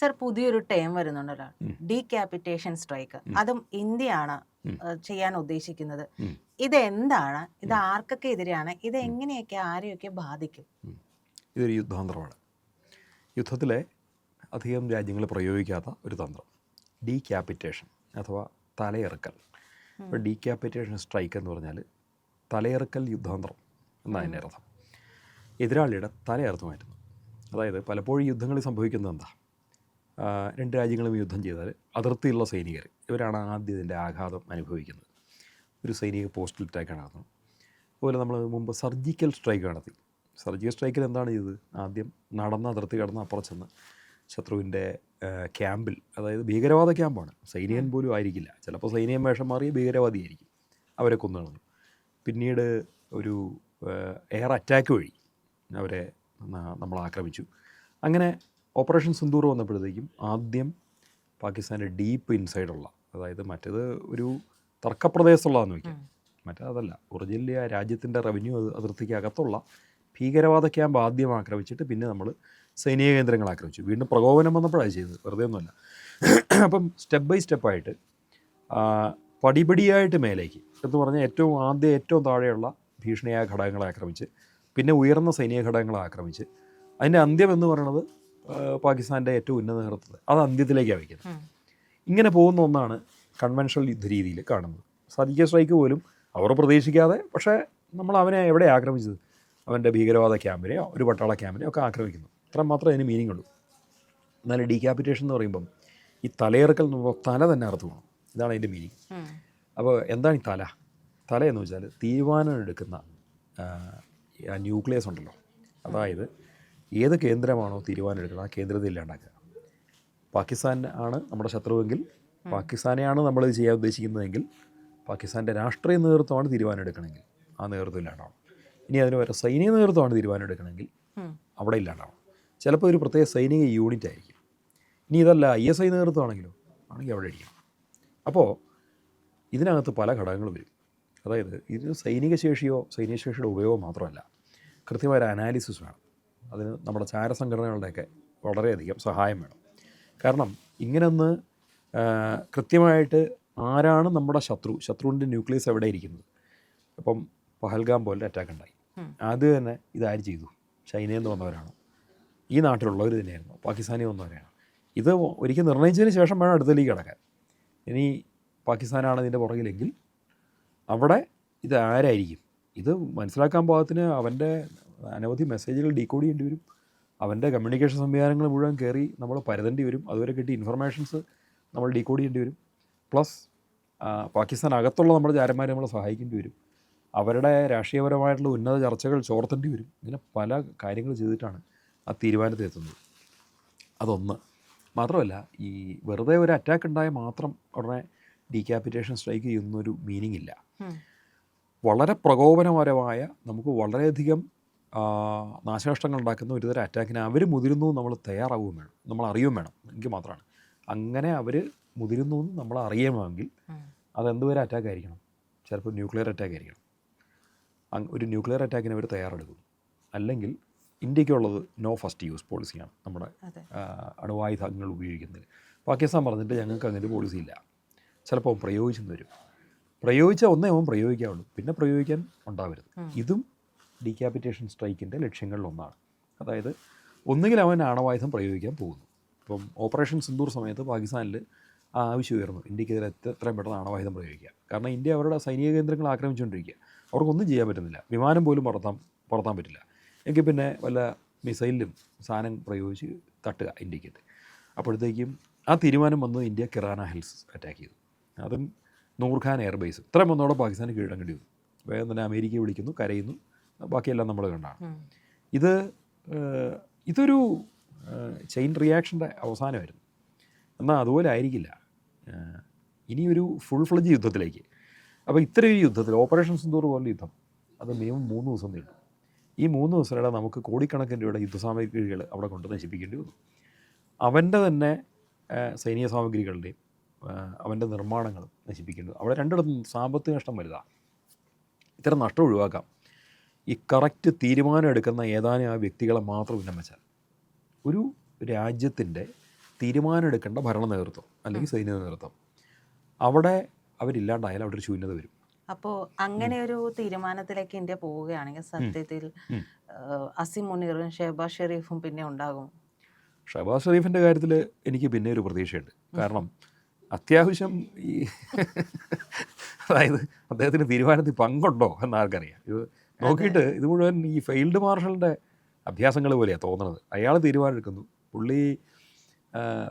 Sir പുതിയൊരു term വരുന്നുണ്ടല്ലോ, ഡീക്യാപിറ്റേഷൻ strike. അതും ഇന്ത്യയാണ് ചെയ്യാൻ ഉദ്ദേശിക്കുന്നത്. ഇതെന്താണ്? ഇത് ആർക്കൊക്കെ എതിരെയാണ്? ഇത് എങ്ങനെയൊക്കെ ആരെയൊക്കെ ബാധിക്കും? ഇതൊരു യുദ്ധതന്ത്രമാണ്. യുദ്ധത്തിലെ അധികം രാജ്യങ്ങൾ പ്രയോഗിക്കാത്ത ഒരു തന്ത്രം, ഡീക്യാപിറ്റേഷൻ അഥവാ തലയെറുക്കൽ. ഇപ്പോൾ ഡീക്യാപിറ്റേഷൻ സ്ട്രൈക്ക് എന്ന് പറഞ്ഞാൽ തലയെറുക്കൽ യുദ്ധതന്ത്രം എന്നാണ് അതിൻ്റെ അർത്ഥം. എതിരാളിയുടെ തലയെറുത്ത് മാറ്റുന്നു. അതായത് പലപ്പോഴും യുദ്ധങ്ങളിൽ സംഭവിക്കുന്നത് എന്താ, രണ്ട് രാജ്യങ്ങളും യുദ്ധം ചെയ്താൽ അതിർത്തിയുള്ള സൈനികർ ഇവരാണ് ആദ്യം ഇതിൻ്റെ ആഘാതം അനുഭവിക്കുന്നത്. ഒരു സൈനിക പോസ്റ്റൽ അറ്റാക്ക് നടത്തുന്നു. അതുപോലെ നമ്മൾ മുമ്പ് സർജിക്കൽ സ്ട്രൈക്ക് നടത്തി. സർജിക്കൽ സ്ട്രൈക്കിൽ എന്താണ് ചെയ്തത്? ആദ്യം നടന്ന അതിർത്തി കടന്ന് അപ്പുറം ചെന്ന് ശത്രുവിൻ്റെ ക്യാമ്പിൽ, അതായത് ഭീകരവാദ ക്യാമ്പാണ്, സൈനികൻ പോലും ആയിരിക്കില്ല, ചിലപ്പോൾ സൈനികൻ വേഷം മാറിയ ഭീകരവാദിയായിരിക്കും, അവരെ കൊന്നു കളഞ്ഞു. പിന്നീട് ഒരു എയർ അറ്റാക്ക് വഴി അവരെ നമ്മൾ ആക്രമിച്ചു. അങ്ങനെ ഓപ്പറേഷൻ സിന്ദൂർ വന്നപ്പോഴത്തേക്കും ആദ്യം പാകിസ്ഥാൻ്റെ ഡീപ്പ് ഇൻസൈഡുള്ള, അതായത് മറ്റേത് ഒരു തർക്കപ്രദേശത്തുള്ളതെന്ന് വയ്ക്കാം, മറ്റേതല്ല, ഒറിജിനലി ആ രാജ്യത്തിൻ്റെ റവന്യൂ അതിർത്തിക്ക് അകത്തുള്ള ഭീകരവാദ ക്യാമ്പ് ആദ്യം ആക്രമിച്ചിട്ട് പിന്നെ നമ്മൾ സൈനിക കേന്ദ്രങ്ങൾ ആക്രമിച്ചു. വീണ്ടും പ്രകോപനം വന്നപ്പോഴാണ് ചെയ്തത്, വെറുതെ ഒന്നുമല്ല. അപ്പം സ്റ്റെപ്പ് ബൈ സ്റ്റെപ്പായിട്ട് പടിപടിയായിട്ട് മേലേക്ക് എന്ന് പറഞ്ഞാൽ ഏറ്റവും താഴെയുള്ള ഭീഷണിയായ ഘടകങ്ങളെ ആക്രമിച്ച് പിന്നെ ഉയർന്ന സൈനിക ഘടകങ്ങളെ ആക്രമിച്ച് അതിൻ്റെ അന്ത്യം എന്ന് പറയുന്നത് പാകിസ്ഥാൻ്റെ ഏറ്റവും ഉന്നത നേതൃത്വത്തെ അത് അന്ത്യത്തിലേക്കാണ് വയ്ക്കുന്നത്. ഇങ്ങനെ പോകുന്ന ഒന്നാണ് കൺവെൻഷണൽ യുദ്ധരീതിയിൽ കാണുന്നത്. സർജിക്കൽ സ്ട്രൈക്ക് പോലും അവർ പ്രതീക്ഷിക്കാതെ, പക്ഷേ നമ്മൾ അവനെ എവിടെ ആക്രമിച്ചത്? അവൻ്റെ ഭീകരവാദ ക്യാമ്പിനെയോ ഒരു പട്ടാള ക്യാമ്പിനെയോ ഒക്കെ ആക്രമിക്കുന്നു. അത്ര മാത്രമേ അതിന് മീനിങ് ഉള്ളൂ. എന്നാൽ ഡീക്യാപിറ്റേഷൻ എന്ന് പറയുമ്പം ഈ തലയെറുക്കൽ എന്ന് പറയുമ്പോൾ തല തന്നെ അറുത്ത് പോകണം, ഇതാണ് അതിൻ്റെ മീനിങ്. അപ്പോൾ എന്താണ് ഈ തല എന്ന് വെച്ചാൽ തീരുമാനം എടുക്കുന്ന ന്യൂക്ലിയസ് ഉണ്ടല്ലോ, അതായത് ഏത് കേന്ദ്രമാണോ തീരുമാനം എടുക്കുന്നത് ആ കേന്ദ്രത്തെ ഇല്ലാണ്ടാക്കുക. പാകിസ്ഥാൻ ആണ് നമ്മുടെ ശത്രുവെങ്കിൽ, പാകിസ്ഥാനെയാണ് നമ്മൾ ചെയ്യാൻ ഉദ്ദേശിക്കുന്നതെങ്കിൽ പാകിസ്ഥാൻ്റെ രാഷ്ട്രീയ നേതൃത്വമാണ് തീരുമാനം എടുക്കണമെങ്കിൽ ആ നേതൃത്വം ഇല്ലാണ്ടാവും. ഇനി അതിന് വരെ സൈനിക നേതൃത്വമാണ് തീരുമാനം എടുക്കണമെങ്കിൽ അവിടെ ഇല്ലാണ്ടാവും. ചിലപ്പോൾ ഒരു പ്രത്യേക സൈനിക യൂണിറ്റ് ആയിരിക്കും. ഇനി ഇതല്ല ISI നേതൃത്വമാണെങ്കിലോ ആണെങ്കിൽ അവിടെ ഇരിക്കണം. അപ്പോൾ ഇതിനകത്ത് പല ഘടകങ്ങൾ വരും. അതായത് ഇത് സൈനിക ശേഷിയുടെ ഉപയോഗം മാത്രമല്ല, കൃത്യമായൊരു അനാലിസിസ് വേണം. അതിന് നമ്മുടെ ചാരസംഘടനകളുടെയൊക്കെ വളരെയധികം സഹായം വേണം. കാരണം ഇങ്ങനൊന്ന് കൃത്യമായിട്ട് ആരാണ് നമ്മുടെ ശത്രുവിൻ്റെ ന്യൂക്ലിയസ് എവിടെ ഇരിക്കുന്നത്. ഇപ്പം പഹൽഗാം പോലെ അറ്റാക്ക് ഉണ്ടായി, ആദ്യം തന്നെ ഇതാര് ചെയ്തു? ചൈനയിൽ നിന്ന് വന്നവരാണോ? ഈ നാട്ടിലുള്ളവർ തന്നെയായിരുന്നു? പാകിസ്ഥാനിൽ വന്നവരാണ്? ഇത് ഒരിക്കൽ നിർണ്ണയിച്ചതിന് ശേഷം വേണം അടുത്തേക്ക് കിടക്കാൻ. ഇനി പാകിസ്ഥാനാണ് ഇതിൻ്റെ പുറകിലെങ്കിൽ അവിടെ ഇത് ആരായിരിക്കും? ഇത് മനസ്സിലാക്കാൻ പാകത്തിന് അവൻ്റെ അനവധി മെസ്സേജുകൾ ഡീകോഡ് ചെയ്യേണ്ടി വരും. അവൻ്റെ കമ്മ്യൂണിക്കേഷൻ സംവിധാനങ്ങൾ മുഴുവൻ കയറി നമ്മൾ പരതേണ്ടി വരും. അതുവരെ കിട്ടിയ ഇൻഫർമേഷൻസ് നമ്മൾ ഡീകോഡ് ചെയ്യേണ്ടി വരും. പ്ലസ് പാകിസ്ഥാൻ അകത്തുള്ള നമ്മുടെ ചാരന്മാരെ നമ്മൾ സഹായിക്കേണ്ടി വരും. അവരുടെ രാഷ്ട്രീയപരമായിട്ടുള്ള ഉന്നത ചർച്ചകൾ ചോർത്തേണ്ടി വരും. ഇങ്ങനെ പല കാര്യങ്ങൾ ചെയ്തിട്ടാണ് ആ തീരുമാനത്തിൽ എത്തുന്നത്. അതൊന്ന് മാത്രമല്ല, ഈ വെറുതെ ഒരു അറ്റാക്ക് ഉണ്ടായ മാത്രം ഉടനെ ഡീക്യാപിറ്റേഷൻ സ്ട്രൈക്ക് ചെയ്യുന്നൊരു മീനിങ് ഇല്ല. വളരെ പ്രകോപനപരമായ, നമുക്ക് വളരെയധികം നാശനഷ്ടങ്ങൾ ഉണ്ടാക്കുന്ന ഒരുതരം അറ്റാക്കിന് അവർ മുതിരുന്നു നമ്മൾ തയ്യാറാവുകയും വേണം, നമ്മൾ അറിയുകയും വേണം. എങ്കിൽ മാത്രമാണ് അങ്ങനെ അവർ മുതിരുന്നു എന്ന് നമ്മൾ അറിയുമെങ്കിൽ അതെന്തുവരെ അറ്റാക്ക് ആയിരിക്കണം? ചിലപ്പോൾ ന്യൂക്ലിയർ അറ്റാക്ക് ആയിരിക്കണം. ഒരു ന്യൂക്ലിയർ അറ്റാക്കിന് അവർ തയ്യാറെടുക്കുന്നു. അല്ലെങ്കിൽ ഇന്ത്യക്കുള്ളത് നോ ഫസ്റ്റ് യൂസ് പോളിസിയാണ് നമ്മുടെ അണുവായുധങ്ങൾ ഉപയോഗിക്കുന്നതിൽ. പാകിസ്ഥാൻ പറഞ്ഞിട്ട് ഞങ്ങൾക്ക് അങ്ങനെ ഒരു പോളിസി ഇല്ല. ചിലപ്പോൾ പ്രയോഗിച്ചെന്ന് വരും. പ്രയോഗിച്ച ഒന്നേ അവൻ പ്രയോഗിക്കാവുള്ളൂ, പിന്നെ പ്രയോഗിക്കാൻ ഉണ്ടാവരുത്. ഇതും ഡീക്യാപിറ്റേഷൻ സ്ട്രൈക്കിൻ്റെ ലക്ഷ്യങ്ങളിലൊന്നാണ്. അതായത് ഒന്നുകിൽ അവൻ ആണവായുധം പ്രയോഗിക്കാൻ പോകുന്നു. ഇപ്പം ഓപ്പറേഷൻ സിന്ദൂർ സമയത്ത് പാകിസ്ഥാനിൽ ആവശ്യം ഉയർന്നു, ഇന്ത്യക്കെതിരെ എത്രയും പെട്ടെന്ന് ആണവായുധം പ്രയോഗിക്കുക. കാരണം ഇന്ത്യ അവരുടെ സൈനിക കേന്ദ്രങ്ങൾ ആക്രമിച്ചുകൊണ്ടിരിക്കുക, അവർക്കൊന്നും ചെയ്യാൻ പറ്റുന്നില്ല, വിമാനം പോലും പറത്താൻ പറ്റില്ല. എങ്കിൽ പിന്നെ വല്ല മിസൈലിലും സാധനം പ്രയോഗിച്ച് തട്ടുക ഇന്ത്യക്കെതിരെ. അപ്പോഴത്തേക്കും ആ തീരുമാനം വന്ന് ഇന്ത്യ കിറാന ഹിൽസ് അറ്റാക്ക് ചെയ്തു. അതും നൂർഖാൻ എയർബേസ് ഇത്രയും വന്നോടെ പാകിസ്ഥാന് കീഴടങ്ങേണ്ടി വന്നു. വേഗം തന്നെ അമേരിക്കയെ വിളിക്കുന്നു, കരയുന്നു, ബാക്കിയെല്ലാം നമ്മൾ കണ്ടാണ്. ഇതൊരു ചെയിൻ റിയാക്ഷൻ്റെ അവസാനമായിരുന്നു. എന്നാൽ അതുപോലെ ആയിരിക്കില്ല ഇനിയൊരു ഫുൾ ഫ്ലഡ്ജ് യുദ്ധത്തിലേക്ക്. അപ്പോൾ ഇത്രയൊരു യുദ്ധത്തിൽ ഓപ്പറേഷൻ സിന്ദൂർ പോലെ യുദ്ധം അത് മിനിമം 3 ദിവസം നീണ്ടു. ഈ 3 ദിവസത്തിനിടെ നമുക്ക് കോടിക്കണക്കിന് രൂപയുടെ യുദ്ധസാമഗ്രികൾ അവിടെ കൊണ്ട് നശിപ്പിക്കേണ്ടി വന്നു. അവൻ്റെ തന്നെ സൈനിക സാമഗ്രികളുടെയും അവൻ്റെ നിർമ്മാണങ്ങളും നശിപ്പിക്കേണ്ടത്. അവിടെ രണ്ടിടത്തും സാമ്പത്തിക നഷ്ടം വലുതാണ്. ഇത്തരം നഷ്ടം ഒഴിവാക്കാം ഈ കറക്റ്റ് തീരുമാനം എടുക്കുന്ന ഏതാനും ആ വ്യക്തികളെ മാത്രം ഉന്നം വെച്ചാൽ. ഒരു രാജ്യത്തിൻ്റെ തീരുമാനമെടുക്കേണ്ട ഭരണ നേതൃത്വം അല്ലെങ്കിൽ സൈനിക നേതൃത്വം. അവിടെ അവരില്ലാണ്ടായാലും അവിടെ ഒരു ശൂന്യത വരും. അപ്പോൾ അങ്ങനെ ഒരു തീരുമാനത്തിലേക്ക് ഇന്ത്യ പോവുകയാണെങ്കിൽ സത്യത്തിൽ അസിം മുനീറും ഷെഹബാസ് ഷെരീഫും പിന്നെ ഉണ്ടാകും. ഷഹബാസ് ഷെരീഫിൻ്റെ കാര്യത്തിൽ എനിക്ക് പിന്നെ ഒരു പ്രതീക്ഷയുണ്ട്. കാരണം അത്യാവശ്യം ഈ അതായത് അദ്ദേഹത്തിന് തീരുമാനത്തിൽ പങ്കുണ്ടോ എന്ന് ആർക്കറിയാം. ഇത് നോക്കിയിട്ട് ഇത് മുഴുവൻ ഈ ഫെയിൽഡ് മാർഷലിൻ്റെ അഭ്യാസങ്ങൾ പോലെയാണ് തോന്നുന്നത്. അയാൾ തീരുമാനമെടുക്കുന്നു, പുള്ളി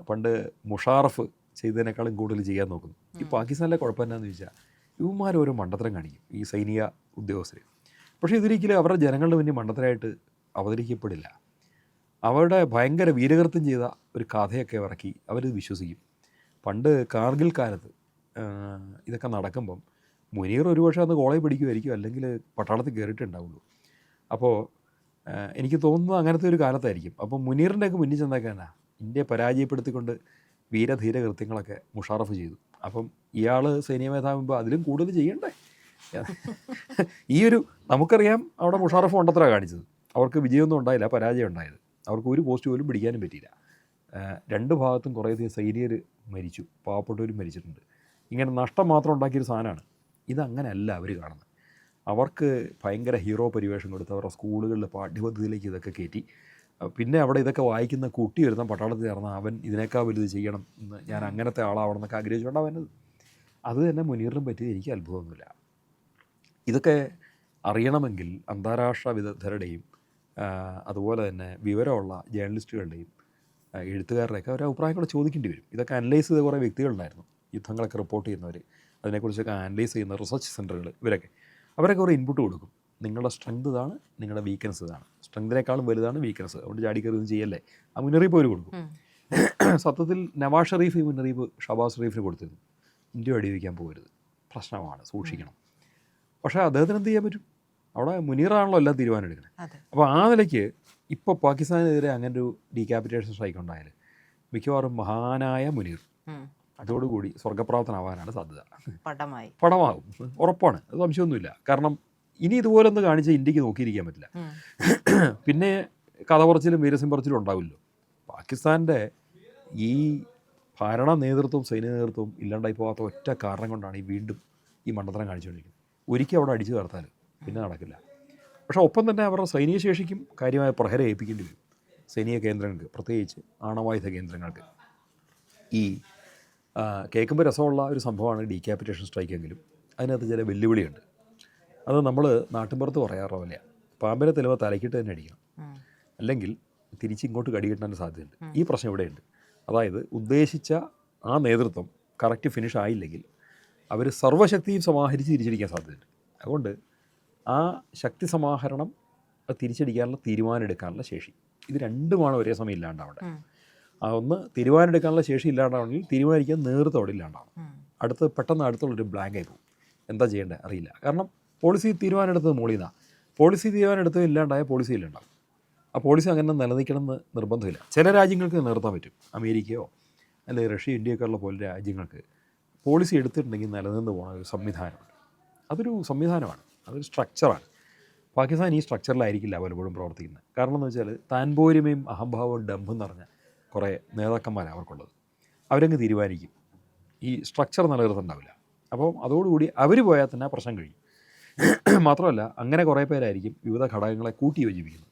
പണ്ട് മുഷാറഫ് ചെയ്തതിനേക്കാളും കൂടുതൽ ചെയ്യാൻ നോക്കുന്നു. ഈ പാകിസ്ഥാനിലെ കുഴപ്പം എന്താണെന്ന് ചോദിച്ചാൽ ഇവന്മാർ ഓരോ മണ്ടത്തരം കാണിക്കും ഈ സൈനിക ഉദ്യോഗസ്ഥർ. പക്ഷേ ഇതൊരിക്കലും അവരുടെ ജനങ്ങളുടെ മുന്നിൽ മണ്ടത്തരമായിട്ട് അവതരിക്കപ്പെടില്ല. അവരുടെ ഭയങ്കര വീരകൃത്യം ചെയ്ത ഒരു കഥയൊക്കെ ഇറക്കി അവരിത് വിശ്വസിക്കും. പണ്ട് കാർഗിൽ കാലത്ത് ഇതൊക്കെ നടക്കുമ്പം മുനീർ ഒരുപക്ഷെ അന്ന് കോളേജ് പഠിക്കുമായിരിക്കും, അല്ലെങ്കിൽ പട്ടാളത്തിൽ കയറിയിട്ടുണ്ടാവുള്ളൂ. അപ്പോൾ എനിക്ക് തോന്നുന്നത് അങ്ങനത്തെ ഒരു കാലത്തായിരിക്കും. അപ്പം മുനീറിൻ്റെയൊക്കെ മുന്നിൽ ചെന്നേക്കാനാ ഇന്ത്യയെ പരാജയപ്പെടുത്തിക്കൊണ്ട് വീരധീര കൃത്യങ്ങളൊക്കെ മുഷാറഫ് ചെയ്തു. അപ്പം ഇയാൾ സൈനിക മേധാവുമ്പോൾ അതിലും കൂടുതൽ ചെയ്യണ്ടേ? ഈ ഒരു നമുക്കറിയാം അവിടെ മുഷാറഫ് മണ്ടത്തര കാണിച്ചത്. അവർക്ക് വിജയമൊന്നും ഉണ്ടായില്ല, പരാജയം ഉണ്ടായത്. അവർക്ക് ഒരു പോസ്റ്റ് പോലും പിടിക്കാനും പറ്റിയില്ല. രണ്ട് ഭാഗത്തും കുറേയധികം സൈനികർ മരിച്ചു, പാവപ്പെട്ടവരും മരിച്ചിട്ടുണ്ട്. ഇങ്ങനെ നഷ്ടം മാത്രം ഉണ്ടാക്കിയൊരു സാധനമാണ്. ഇതങ്ങനെയല്ല അവർ കാണുന്നത്. അവർക്ക് ഭയങ്കര ഹീറോ പരിവേഷം കൊടുത്ത് അവരുടെ സ്കൂളുകളിൽ പാഠ്യപദ്ധതിയിലേക്ക് ഇതൊക്കെ കയറ്റി. പിന്നെ അവിടെ ഇതൊക്കെ വായിക്കുന്ന കുട്ടി വരുന്ന പട്ടാളത്തിൽ ചേർന്ന അവൻ ഇതിനേക്കാൾ വലുത് ചെയ്യണം എന്ന്, ഞാൻ അങ്ങനത്തെ ആളാവണം എന്നൊക്കെ ആഗ്രഹിച്ചുകൊണ്ടാണ് വരുന്നത്. അത് തന്നെ മുനീറിനും പറ്റിയത് എനിക്ക് അത്ഭുതമൊന്നുമില്ല. ഇതൊക്കെ അറിയണമെങ്കിൽ അന്താരാഷ്ട്ര വിദഗ്ധരുടെയും അതുപോലെ തന്നെ വിവരമുള്ള ജേർണലിസ്റ്റുകളുടെയും എഴുത്തുകാരുടെയൊക്കെ ഒരു അഭിപ്രായങ്ങൾ ചോദിക്കേണ്ടി വരും. ഇതൊക്കെ അനലൈസ് ചെയ്ത കുറേ വ്യക്തികളുണ്ടായിരുന്നു, യുദ്ധങ്ങളൊക്കെ റിപ്പോർട്ട് ചെയ്യുന്നവർ, അതിനെക്കുറിച്ചൊക്കെ അനലൈസ് ചെയ്യുന്ന റിസർച്ച് സെൻ്ററുകൾ. അവരൊക്കെ ഒരു ഇൻപുട്ട് കൊടുക്കും. നിങ്ങളുടെ സ്ട്രെങ്ത് ഇതാണ്, നിങ്ങളുടെ വീക്ക്നെസ് ഇതാണ്, സ്ട്രെങ്തിനേക്കാളും വലുതാണ് വീക്ക്നെസ്, അതുകൊണ്ട് ചാടിക്കറി ഒന്നും ചെയ്യല്ലേ, ആ മുന്നറിയിപ്പ് അവർ കൊടുക്കും. സത്യത്തിൽ നവാസ് ഷെരീഫ് ഈ മുന്നറിയിപ്പ് ഷഹബാസ് ഷെരീഫിന് കൊടുത്തിരുന്നു, ഇന്ത്യ വെടിവെക്കാൻ പോകരുത്, പ്രശ്നമാണ്, സൂക്ഷിക്കണം. പക്ഷേ അദ്ദേഹത്തിന് എന്ത് ചെയ്യാൻ പറ്റും? അവിടെ മുനീറാണല്ലോ എല്ലാം തീരുമാനം എടുക്കുന്നത്. അപ്പോൾ ആ നിലയ്ക്ക് ഇപ്പോൾ പാകിസ്ഥാനെതിരെ അങ്ങനെ ഒരു ഡീക്യാപിറ്റേഷൻ സ്ട്രൈക്ക് ഉണ്ടായാൽ മിക്കവാറും മഹാനായ മുനീർ അതോടുകൂടി സ്വർഗ്ഗപ്രാപ്തനാവാനാണ് സാധ്യത. പടമാകും, ഉറപ്പാണ്, അത് സംശയമൊന്നുമില്ല. കാരണം ഇനി ഇതുപോലൊന്ന് കാണിച്ചാൽ ഇന്ത്യക്ക് നോക്കിയിരിക്കാൻ പറ്റില്ല. പിന്നെ കഥ പറച്ചിലും വീരസിംഹ പറച്ചിലും ഉണ്ടാവില്ലോ. പാകിസ്ഥാൻ്റെ ഈ ഭരണ നേതൃത്വവും സൈനിക നേതൃത്വവും ഇല്ലാണ്ടായി പോകാത്ത ഒറ്റ കാരണം കൊണ്ടാണ് ഈ വീണ്ടും ഈ മണ്ടത്തരം കാണിച്ചുകൊണ്ടിരിക്കുന്നത്. ഒരിക്കൽ അവിടെ അടിച്ചു ചേർത്താൽ പിന്നെ നടക്കില്ല. പക്ഷേ ഒപ്പം തന്നെ അവരുടെ സൈനിക ശേഷിക്കും കാര്യമായ പ്രഹരം ഏൽപ്പിക്കേണ്ടി വരും. സൈനിക കേന്ദ്രങ്ങൾക്ക്, പ്രത്യേകിച്ച് ആണവായുധ കേന്ദ്രങ്ങൾക്ക്. ഈ കേൾക്കുമ്പോൾ രസമുള്ള ഒരു സംഭവമാണ് ഡീക്യാപിറ്റേഷൻ സ്ട്രൈക്കെങ്കിലും അതിനകത്ത് ചില വെല്ലുവിളിയുണ്ട്. അത് നമ്മൾ നാട്ടിൻപുറത്ത് പറയാറില്ല. പാമ്പിനെ തെളിവ് തലക്കിട്ട് തന്നെ അടിക്കണം, അല്ലെങ്കിൽ തിരിച്ചിങ്ങോട്ട് കടി കിട്ടാൻ സാധ്യതയുണ്ട്. ഈ പ്രശ്നം ഇവിടെയുണ്ട്. അതായത് ഉദ്ദേശിച്ച ആ നേതൃത്വം കറക്റ്റ് ഫിനിഷ് ആയില്ലെങ്കിൽ അവർ സർവ്വശക്തിയും സമാഹരിച്ച് തിരിച്ചടിക്കാൻ സാധ്യതയുണ്ട്. അതുകൊണ്ട് ആ ശക്തി സമാഹരണം തിരിച്ചടിക്കാനുള്ള തീരുമാനം എടുക്കാനുള്ള ശേഷി, ഇത് രണ്ടുമാണ് ഒരേ സമയം ഇല്ലാണ്ടാവേണ്ടത്. ഒന്ന് തീരുമാനം എടുക്കാനുള്ള ശേഷി ഇല്ലാണ്ടാവണമെങ്കിൽ തീരുമാനിക്കാൻ നേതൃത്വം അവിടെ ഇല്ലാണ്ടാവും. പെട്ടെന്ന് അടുത്തുള്ളൊരു ബ്ലാങ്ക് ആയി പോകും. എന്താ ചെയ്യേണ്ടത് അറിയില്ല. കാരണം പോളിസി തീരുമാനം എടുത്തത് മോളിൽ നിന്നാണ്. പോളിസി തീരുമാനം എടുത്തത് ഇല്ലാണ്ടായ പോളിസി ഇല്ലാണ്ടാവും. ആ പോളിസി അങ്ങനെ നിലനിൽക്കണമെന്ന് നിർബന്ധമില്ല. ചില രാജ്യങ്ങൾക്ക് നിർത്താൻ പറ്റും. അമേരിക്കയോ അല്ലെങ്കിൽ റഷ്യ, ഇന്ത്യയൊക്കെ ഉള്ള പോലെ രാജ്യങ്ങൾക്ക് പോളിസി എടുത്തിട്ടുണ്ടെങ്കിൽ നിലനിന്ന് പോകുന്ന ഒരു സംവിധാനമുണ്ട്. അതൊരു സംവിധാനമാണ്, അതൊരു സ്ട്രക്ചറാണ്. പാകിസ്ഥാൻ ഈ സ്ട്രക്ചറിലായിരിക്കില്ല പലപ്പോഴും പ്രവർത്തിക്കുന്നത്. കാരണം എന്ന് വെച്ചാൽ താൻപോരിമയും അഹംഭാവവും ഡംഭും നിറഞ്ഞ കുറേ നേതാക്കന്മാരാണ് അവർക്കുള്ളത്. അവരങ്ങ് തീരുമാനിക്കും, ഈ സ്ട്രക്ചർ നിലനിർത്തുന്നുണ്ടാവില്ല. അപ്പം അതോടുകൂടി അവർ പോയാൽ തന്നെ ആ പ്രശ്നം കഴിയും. മാത്രമല്ല അങ്ങനെ കുറേ പേരായിരിക്കും വിവിധ ഘടകങ്ങളെ കൂട്ടി യോജിപ്പിക്കുന്നത്.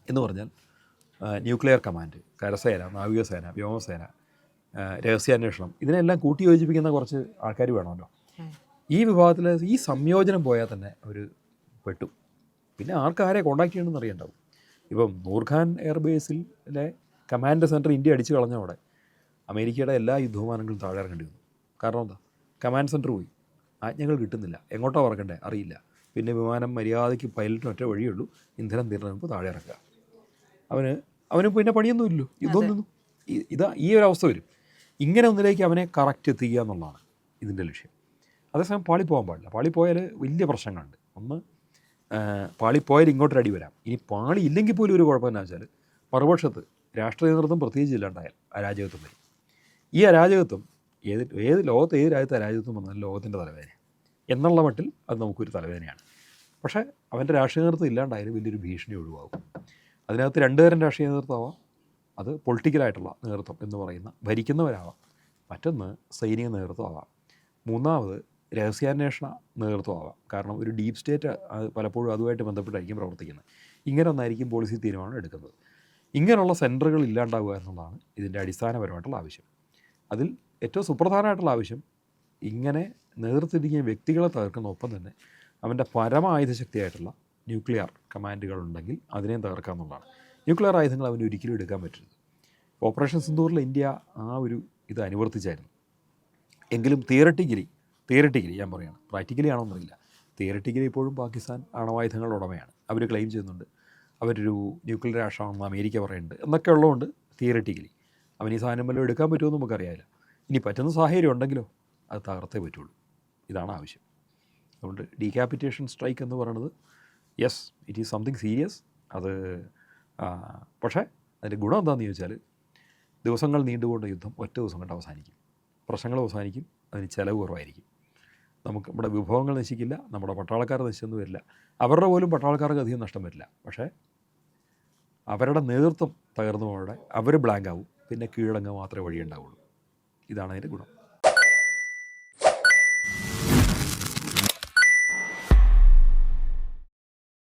എന്ന് പറഞ്ഞാൽ ന്യൂക്ലിയർ കമാൻഡ്, കരസേന, നാവികസേന, വ്യോമസേന, രഹസ്യാന്വേഷണം, ഇതിനെല്ലാം കൂട്ടി യോജിപ്പിക്കുന്ന കുറച്ച് ആൾക്കാർ വേണമല്ലോ. ഈ വിഭാഗത്തിൽ ഈ സംയോജനം പോയാൽ തന്നെ അവർ പെട്ടു. പിന്നെ ആർക്കാരെ കോണ്ടാക്ട് ചെയ്യണമെന്ന് അറിയണ്ടാവും. ഇപ്പം നൂർഖാൻ എയർബേസിലെ കമാൻഡ് സെൻറ്റർ ഇന്ത്യ അടിച്ചു കളഞ്ഞവിടെ അമേരിക്കയുടെ എല്ലാ യുദ്ധവിമാനങ്ങളും താഴെ ഇറങ്ങേണ്ടി വന്നു. കാരണം എന്താ? കമാൻഡ് സെൻറ്റർ പോയി, ആജ്ഞകൾ കിട്ടുന്നില്ല, എങ്ങോട്ടാണ് പറക്കണ്ടേ അറിയില്ല. പിന്നെ വിമാനം മര്യാദയ്ക്ക് പൈലറ്റിന് ഒറ്റ വഴിയുള്ളൂ, ഇന്ധനം തീർന്നപ്പോൾ താഴെ ഇറക്കുക. അവന് പിന്നെ പണിയൊന്നുമില്ലല്ലോ, യുദ്ധം നിന്നു. ഈ ഒരു അവസ്ഥ വരും. ഇങ്ങനെ ഒന്നിലേക്ക് അവനെ കറക്റ്റ് എത്തിക്കുക എന്നുള്ളതാണ് ഇതിൻ്റെ ലക്ഷ്യം. അതേസമയം പാളിപ്പോകാൻ പാടില്ല. പാളിപ്പോയാൽ വലിയ പ്രശ്നങ്ങളുണ്ട്. ഒന്ന്, പാളിപ്പോയാൽ ഇങ്ങോട്ടൊരു അടി വരാം. ഇനി പാളി ഇല്ലെങ്കിൽ പോലും ഒരു കുഴപ്പം എന്താ വെച്ചാൽ മറുപക്ഷത്ത് രാഷ്ട്രീയ നേതൃത്വം പ്രത്യേകിച്ച് ഇല്ലാണ്ടായാൽ അരാജകത്വം വരും. ഈ അരാജകത്വം ഏത് ലോകത്ത് ഏത് രാജ്യത്തെ അരാജകത്വം വന്നാലും ലോകത്തിൻ്റെ തലവേദന എന്നുള്ള മട്ടിൽ അത് നമുക്കൊരു തലവേദനയാണ്. പക്ഷേ അവൻ്റെ രാഷ്ട്രീയ നേതൃത്വം ഇല്ലാണ്ടായാലും വലിയൊരു ഭീഷണി ഒഴിവാകും. അതിനകത്ത് രണ്ട് തരം രാഷ്ട്രീയ നേതൃത്വമാവാം. അത് പൊളിറ്റിക്കലായിട്ടുള്ള നേതൃത്വം എന്ന് പറയുന്ന ഭരിക്കുന്നവരാവാം. മറ്റൊന്ന് സൈനിക നേതൃത്വമാവാം. മൂന്നാമത് രഹസ്യാന്വേഷണ നേതൃത്വമാവാം. കാരണം ഒരു ഡീപ്പ് സ്റ്റേറ്റ് പലപ്പോഴും അതുമായിട്ട് ബന്ധപ്പെട്ടായിരിക്കും പ്രവർത്തിക്കുന്നത്. ഇങ്ങനെ ഒന്നായിരിക്കും പോളിസി തീരുമാനം എടുക്കുന്നത്. ഇങ്ങനെയുള്ള സെൻറ്ററുകൾ ഇല്ലാണ്ടാവുക എന്നുള്ളതാണ് ഇതിൻ്റെ അടിസ്ഥാനപരമായിട്ടുള്ള ആവശ്യം. അതിൽ ഏറ്റവും സുപ്രധാനമായിട്ടുള്ള ആവശ്യം ഇങ്ങനെ നേതൃത്വത്തിരിക്കുന്ന വ്യക്തികളെ തകർക്കുന്ന ഒപ്പം തന്നെ അവൻ്റെ പരമായുധ ശക്തിയായിട്ടുള്ള ന്യൂക്ലിയർ കമാൻഡുകളുണ്ടെങ്കിൽ അതിനെയും തകർക്കുക എന്നുള്ളതാണ്. ന്യൂക്ലിയർ ആയുധങ്ങൾ അവന് ഒരിക്കലും എടുക്കാൻ പറ്റരുത്. ഓപ്പറേഷൻ സിന്ദൂറിൽ ഇന്ത്യ ആ ഒരു ഇത് അനുവർത്തിച്ചായിരുന്നു. എങ്കിലും തിയററ്റിക്കലി ഞാൻ പറയുകയാണ്, പ്രാക്ടിക്കലി ആണോ എന്നറിയില്ല, തിയററ്റിക്കലി ഇപ്പോഴും പാകിസ്ഥാൻ ആണവായുധങ്ങളുടെ ഉടമയാണ്. അവർ ക്ലെയിം ചെയ്യുന്നുണ്ട് അവരൊരു ന്യൂക്ലിയർ രാഷ്ട്രമാണെന്ന് അമേരിക്ക പറയുന്നുണ്ട് എന്നൊക്കെ ഉള്ളതുകൊണ്ട് തിയററ്റിക്കലി അവൻ ഈ സാധനം വല്ലതും എടുക്കാൻ പറ്റുമെന്ന് നമുക്കറിയാമില്ല. ഇനി പറ്റുന്ന സാഹചര്യം ഉണ്ടെങ്കിലോ അത് തകർത്തേ പറ്റുള്ളൂ. ഇതാണ് ആവശ്യം. അതുകൊണ്ട് ഡീക്യാപിറ്റേഷൻ സ്ട്രൈക്ക് എന്ന് പറയുന്നത് yes it is something serious. അത് പക്ഷേ അതിൻ്റെ ഗുണം എന്താണെന്ന് ചോദിച്ചാൽ ദിവസങ്ങൾ നീണ്ടുകൊണ്ട് യുദ്ധം ഒറ്റ ദിവസം കൊണ്ട് അവസാനിക്കും. പ്രശ്നങ്ങൾ അവസാനിക്കും. അതിന് ചിലവ് കുറവായിരിക്കും. നമ്മുടെ വിഭവങ്ങൾ നശിക്കില്ല, നമ്മുടെ പട്ടാളക്കാർ നശിച്ചൊന്നും വരില്ല. അവരുടെ പോലും പട്ടാളക്കാർക്ക് അധികം നഷ്ടം വരില്ല. പക്ഷേ അവരുടെ നേതൃത്വം തകർന്നതോടെ അവർ ബ്ലാങ്ക് ആവും. പിന്നെ കീഴടങ്ങുക മാത്രമേ വഴിയുണ്ടാവുള്ളൂ. ഇതാണ് അതിൻ്റെ ഗുണം.